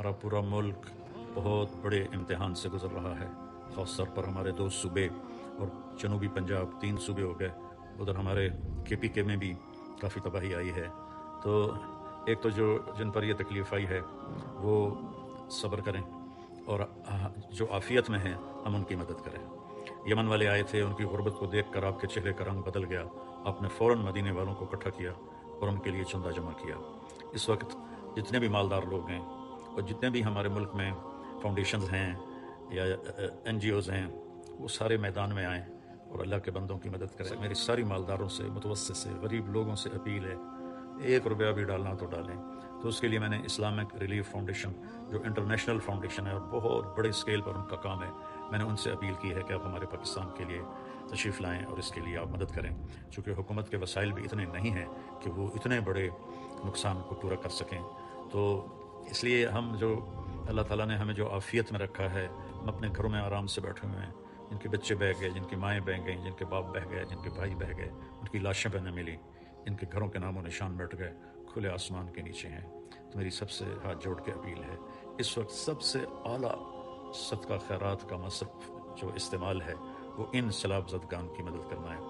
ہمارا پورا ملک بہت بڑے امتحان سے گزر رہا ہے، خاص طور پر ہمارے 2 صوبے اور جنوبی پنجاب 3 صوبے ہو گئے، ادھر ہمارے KPK میں بھی کافی تباہی آئی ہے۔ تو ایک تو جن پر یہ تکلیف آئی ہے وہ صبر کریں، اور جو عافیت میں ہیں ہم ان کی مدد کریں۔ یمن والے آئے تھے، ان کی غربت کو دیکھ کر آپ کے چہرے کا رنگ بدل گیا، آپ نے فوراً مدینے والوں کو اکٹھا کیا اور ان کے لیے چندہ جمع کیا۔ اس وقت جتنے بھی مالدار لوگ ہیں اور جتنے بھی ہمارے ملک میں فاؤنڈیشنز ہیں یا NGOز ہیں، وہ سارے میدان میں آئیں اور اللہ کے بندوں کی مدد کریں۔ میری ساری مالداروں سے، متوسط سے، غریب لوگوں سے اپیل ہے، 1 روپیہ بھی ڈالنا تو ڈالیں۔ تو اس کے لیے میں نے اسلامک ریلیف فاؤنڈیشن جو انٹرنیشنل فاؤنڈیشن ہے اور بہت بڑے اسکیل پر ان کا کام ہے، میں نے ان سے اپیل کی ہے کہ آپ ہمارے پاکستان کے لیے تشریف لائیں اور اس کے لیے آپ مدد کریں، چونکہ حکومت کے وسائل بھی اتنے نہیں ہیں کہ وہ اتنے بڑے نقصان کو پورا کر سکیں۔ تو اس لیے ہم جو اللہ تعالیٰ نے ہمیں جو عافیت میں رکھا ہے، ہم اپنے گھروں میں آرام سے بیٹھے ہوئے ہیں، جن کے بچے بہ گئے، جن کی مائیں بہ گئیں، جن کے باپ بہ گئے، جن کے بھائی بہ گئے، ان کی لاشیں پہ نہ ملی، ان کے گھروں کے نام و نشان مٹ گئے، کھلے آسمان کے نیچے ہیں۔ تو میری سب سے ہاتھ جوڑ کے اپیل ہے، اس وقت سب سے اعلیٰ صدقہ خیرات کا مصرف جو استعمال ہے وہ ان سیلاب زدگان کی مدد کرنا ہے۔